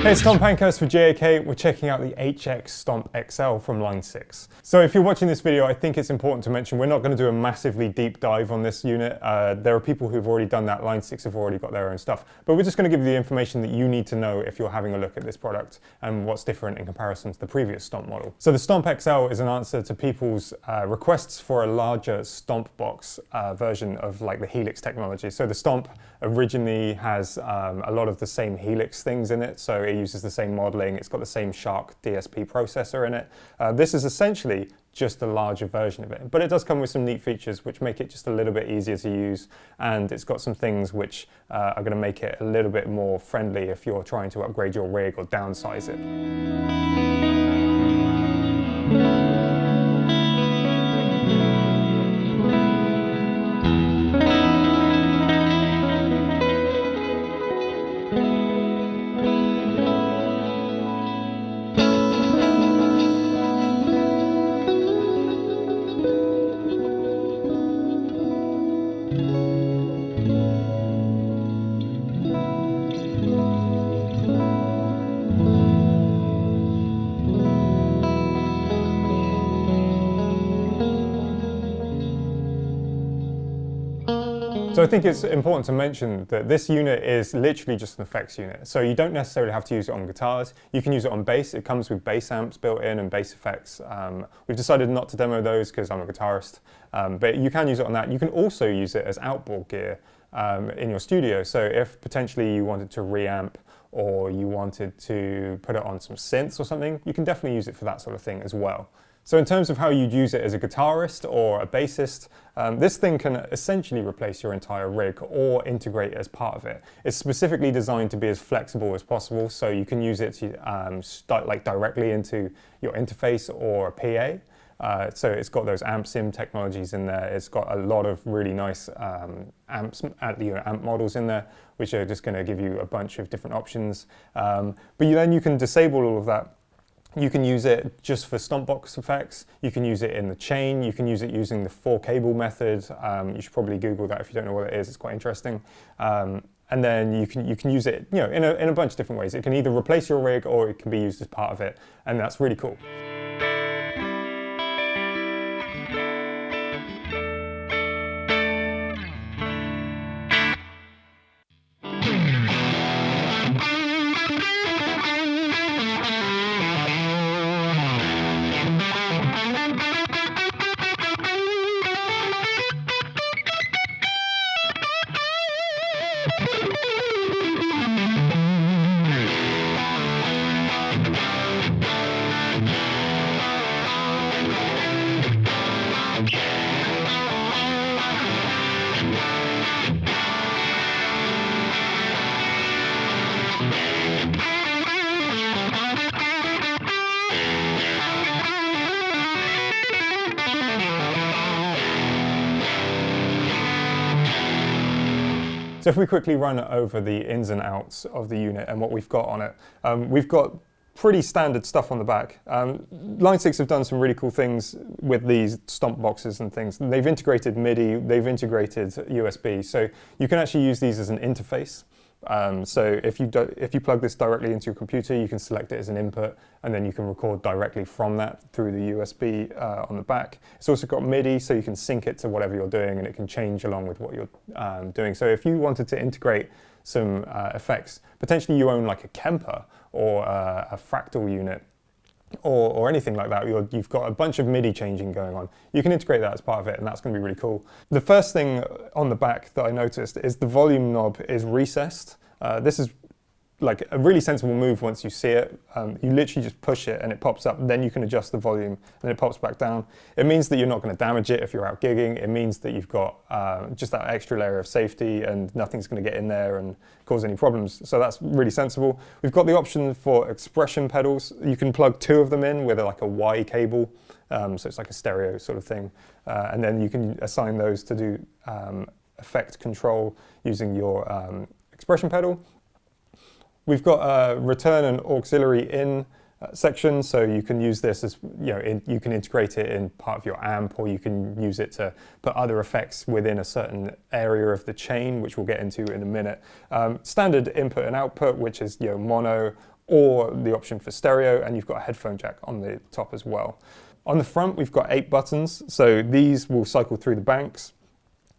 Hey, it's Thom for JAK. We're checking out the HX Stomp XL from line 6. So if you're watching this video, I think it's important to mention we're not going to do a massively deep dive on this unit. There are people who've already done that. Line 6 have already got their own stuff. But we're just going to give you the information that you need to know if you're having a look at this product and what's different in comparison to the previous Stomp model. So the Stomp XL is an answer to people's requests for a larger Stomp box version of like the Helix technology. So the Stomp originally has a lot of the same Helix things in it. So it uses the same modeling, it's got the same Shark DSP processor in it. This is essentially just a larger version of it, but it does come with some neat features which make it just a little bit easier to use, and it's got some things which are going to make it a little bit more friendly if you're trying to upgrade your rig or downsize it. So I think it's important to mention that this unit is literally just an effects unit. So you don't necessarily have to use it on guitars. You can use it on bass. It comes with bass amps built in and bass effects. We've decided not to demo those because I'm a guitarist, but you can use it on that. You can also use it as outboard gear in your studio. So if potentially you wanted to reamp or you wanted to put it on some synths or something, you can definitely use it for that sort of thing as well. So in terms of how you'd use it as a guitarist or a bassist, this thing can essentially replace your entire rig or integrate as part of it. It's specifically designed to be as flexible as possible, so you can use it to start like directly into your interface or a PA. So it's got those amp sim technologies in there. It's got a lot of really nice amp models in there, which are just going to give you a bunch of different options. But then you can disable all of that. You can use it just for Stomp box effects. You can use it in the chain. You can use it using the 4-cable method. You should probably Google that if you don't know what it is. It's quite interesting. And then you can use it, in a bunch of different ways. It can either replace your rig or it can be used as part of it, and that's really cool. So if we quickly run over the ins and outs of the unit and what we've got on it, we've got pretty standard stuff on the back. Line 6 have done some really cool things with these Stomp boxes and things. They've integrated MIDI, they've integrated USB, so you can actually use these as an interface. So if you plug this directly into your computer, you can select it as an input, and then you can record directly from that through the USB on the back. It's also got MIDI, so you can sync it to whatever you're doing, and it can change along with what you're doing. So if you wanted to integrate some effects, potentially you own like a Kemper or a Fractal unit, or anything like that, you've got a bunch of MIDI changing going on. You can integrate that as part of it, and that's going to be really cool. The first thing on the back that I noticed is the volume knob is recessed. This is like a really sensible move once you see it. You literally just push it and it pops up, then you can adjust the volume and then it pops back down. It means that you're not going to damage it if you're out gigging. It means that you've got just that extra layer of safety and nothing's going to get in there and cause any problems. So that's really sensible. We've got the option for expression pedals. You can plug 2 of them in with like a Y cable. So it's like a stereo sort of thing. And then you can assign those to do effect control using your expression pedal. We've got a return and auxiliary in section, so you can use this as, you can integrate it in part of your amp, or you can use it to put other effects within a certain area of the chain, which we'll get into in a minute. Standard input and output, which is mono or the option for stereo, and you've got a headphone jack on the top as well. On the front, we've got 8 buttons, so these will cycle through the banks.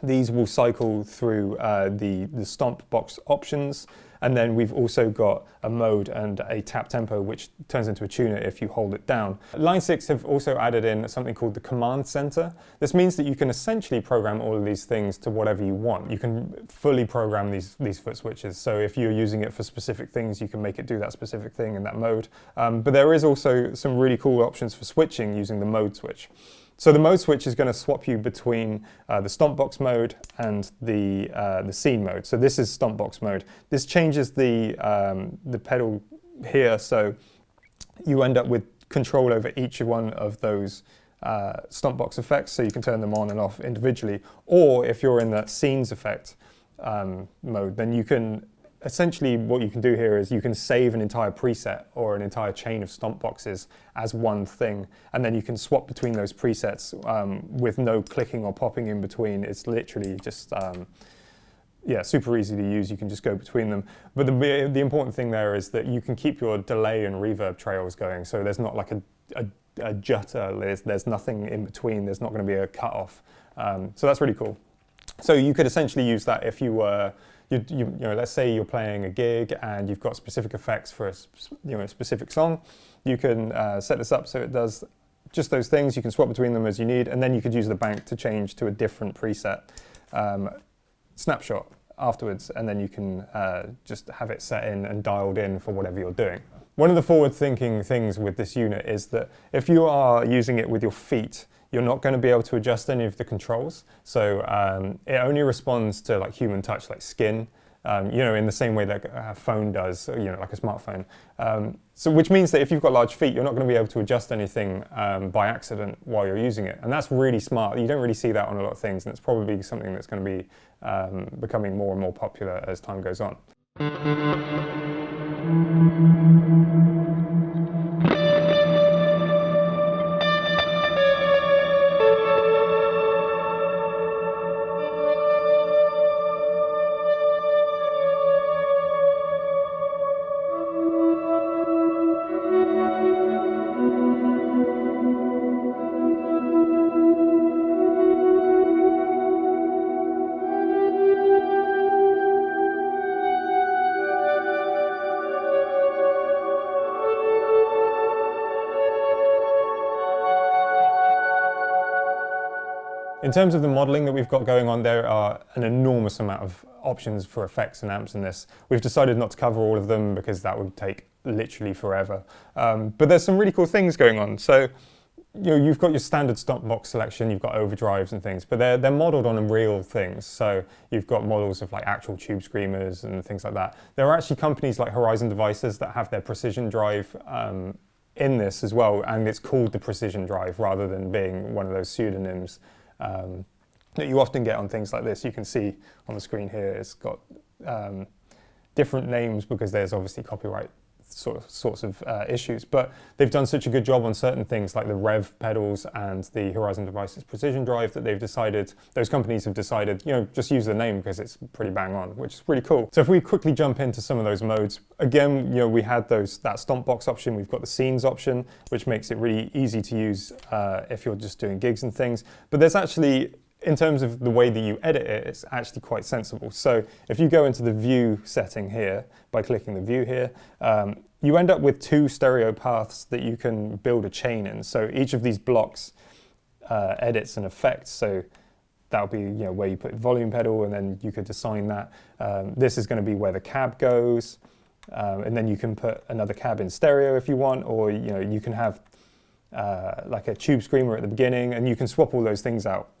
These will cycle through the Stomp box options, and then we've also got a mode and a tap tempo, which turns into a tuner if you hold it down. Line 6 have also added in something called the command center. This means that you can essentially program all of these things to whatever you want. You can fully program these foot switches. So if you're using it for specific things, you can make it do that specific thing in that mode. But there is also some really cool options for switching using the mode switch. So the mode switch is going to swap you between the Stomp box mode and the scene mode. So this is Stomp box mode. This changes the pedal here, so you end up with control over each one of those Stomp box effects, so you can turn them on and off individually. Or if you're in that scenes effect mode, then you can essentially, what you can do here is you can save an entire preset or an entire chain of Stomp boxes as one thing, and then you can swap between those presets with no clicking or popping in between. It's literally just, yeah, super easy to use. You can just go between them. But the important thing there is that you can keep your delay and reverb trails going, so there's not like a jutter, there's nothing in between, there's not going to be a cutoff. So that's really cool. So you could essentially use that if you were, you know, let's say you're playing a gig and you've got specific effects for a specific song. You can set this up so it does just those things. You can swap between them as you need, and then you could use the bank to change to a different preset snapshot afterwards, and then you can just have it set in and dialed in for whatever you're doing. One of the forward-thinking things with this unit is that if you are using it with your feet, you're not going to be able to adjust any of the controls. So it only responds to like human touch, like skin, you know, in the same way that a phone does, you know, like a smartphone. So which means that if you've got large feet, you're not going to be able to adjust anything by accident while you're using it. And that's really smart. You don't really see that on a lot of things, and it's probably something that's going to be becoming more and more popular as time goes on. In terms of the modeling that we've got going on, there are an enormous amount of options for effects and amps in this. We've decided not to cover all of them because that would take literally forever. But there's some really cool things going on. So, you know, you've got your standard Stomp box selection, you've got overdrives and things, but they're modeled on real things. So you've got models of like actual tube screamers and things like that. There are actually companies like Horizon Devices that have their precision drive in this as well, and it's called the precision drive rather than being one of those pseudonyms that you often get on things like this. You can see on the screen here it's got different names because there's obviously copyright sorts of issues, but they've done such a good job on certain things like the Rev pedals and the Horizon Devices precision drive that they've decided, those companies have decided, you know, just use the name because it's pretty bang on, which is pretty cool. So if we quickly jump into some of those modes, again, you know, we had that Stomp box option, we've got the scenes option, which makes it really easy to use if you're just doing gigs and things. But there's actually, in terms of the way that you edit it, it's actually quite sensible. So if you go into the view setting here, by clicking the view here, you end up with 2 stereo paths that you can build a chain in. So each of these blocks edits an effect. So that'll be, you know, where you put the volume pedal, and then you could assign that. This is going to be where the cab goes, and then you can put another cab in stereo if you want, or, you know, you can have like a tube screamer at the beginning, and you can swap all those things out.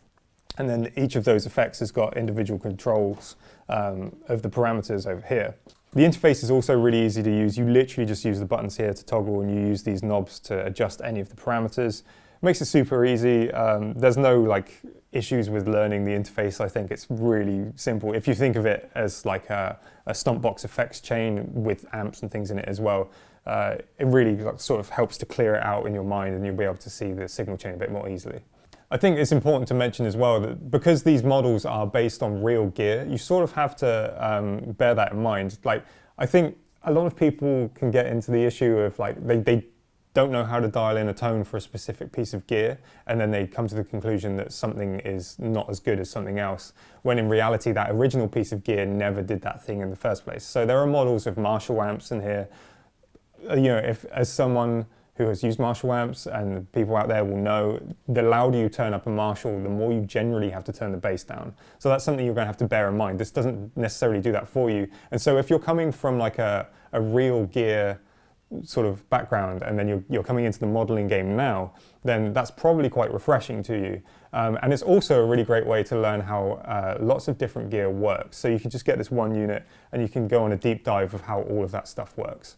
And then each of those effects has got individual controls of the parameters over here. The interface is also really easy to use. You literally just use the buttons here to toggle, and you use these knobs to adjust any of the parameters. It makes it super easy. There's no like issues with learning the interface. I think it's really simple. If you think of it as like a Stomp box effects chain with amps and things in it as well, it really like, sort of helps to clear it out in your mind, and you'll be able to see the signal chain a bit more easily. I think it's important to mention as well that because these models are based on real gear, you sort of have to bear that in mind. Like, I think a lot of people can get into the issue of like they don't know how to dial in a tone for a specific piece of gear, and then they come to the conclusion that something is not as good as something else, when in reality that original piece of gear never did that thing in the first place. So there are models of Marshall amps in here. You know, if as someone who has used Marshall amps, and people out there will know, the louder you turn up a Marshall, the more you generally have to turn the bass down. So that's something you're going to have to bear in mind. This doesn't necessarily do that for you. And so if you're coming from like a real gear sort of background, and then you're coming into the modeling game now, then that's probably quite refreshing to you. And it's also a really great way to learn how lots of different gear works. So you can just get this one unit and you can go on a deep dive of how all of that stuff works.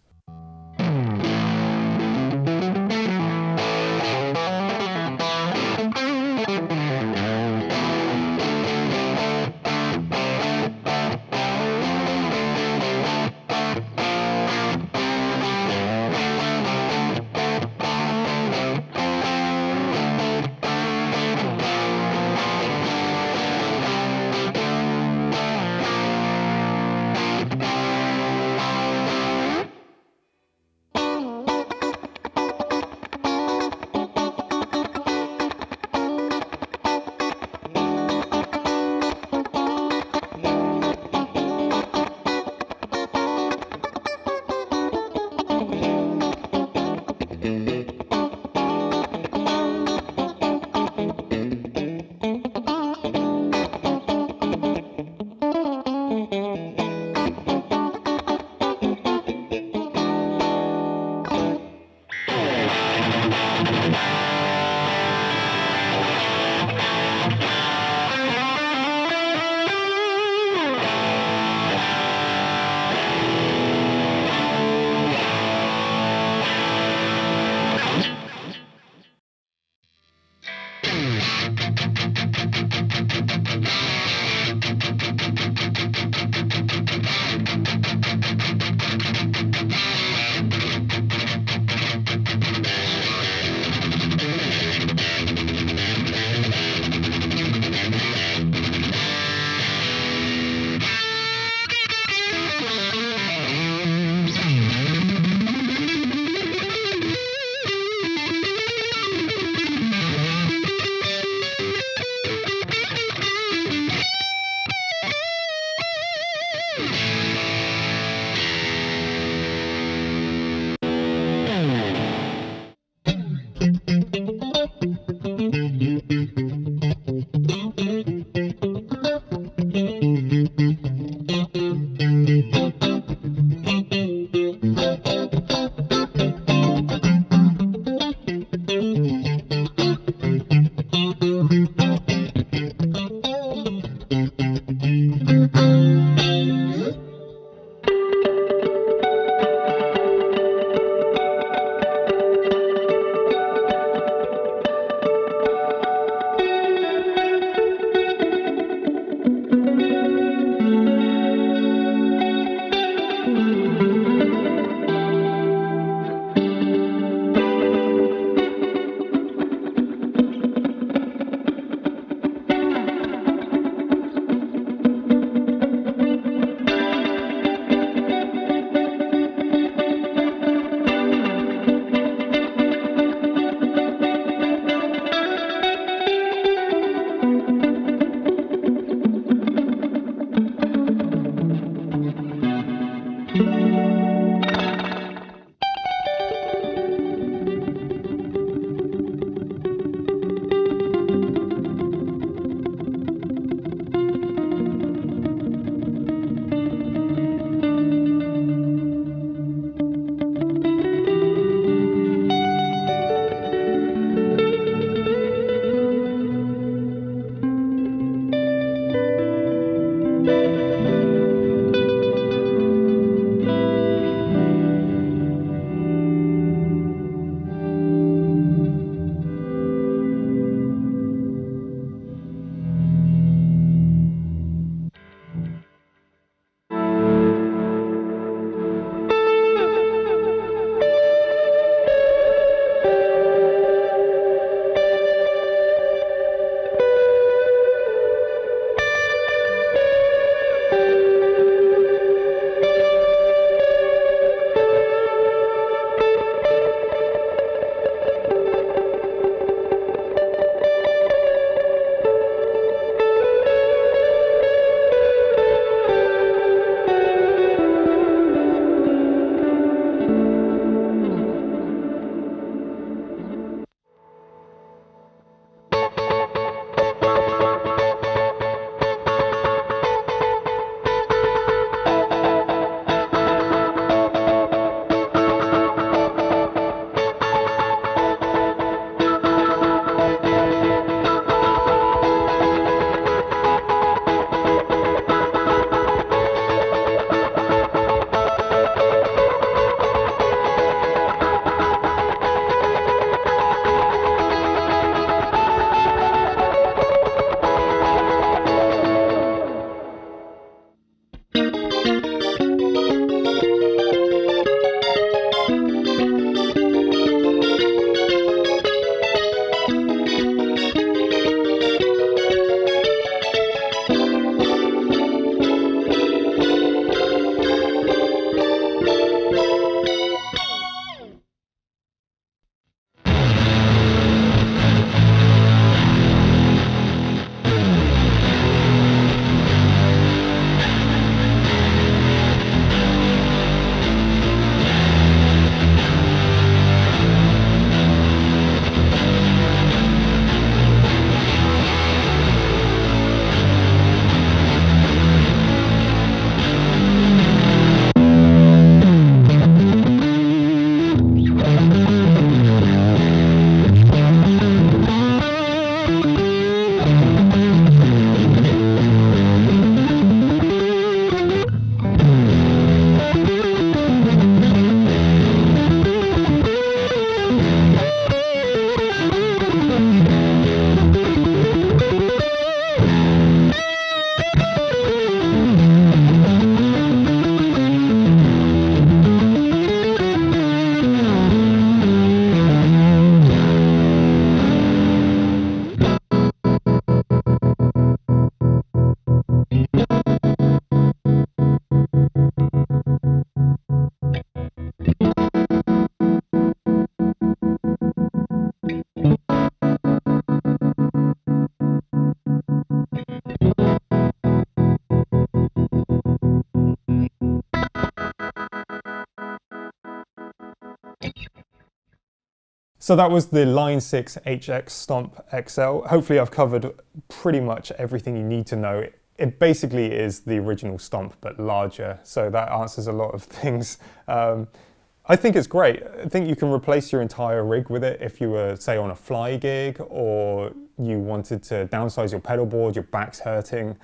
So that was the Line 6 HX Stomp XL. Hopefully I've covered pretty much everything you need to know. It basically is the original Stomp, but larger, so that answers a lot of things. I think it's great. I think you can replace your entire rig with it if you were, say, on a fly gig, or you wanted to downsize your pedal board, your back's hurting,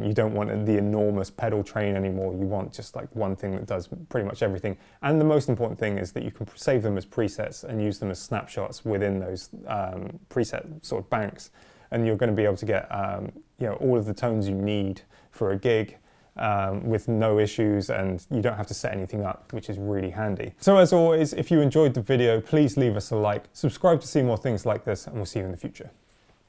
you don't want the enormous pedal train anymore, you want just like one thing that does pretty much everything. And the most important thing is that you can save them as presets and use them as snapshots within those preset sort of banks. And you're going to be able to get you know, all of the tones you need for a gig with no issues, and you don't have to set anything up, which is really handy. So as always, if you enjoyed the video, please leave us a like, subscribe to see more things like this, and we'll see you in the future.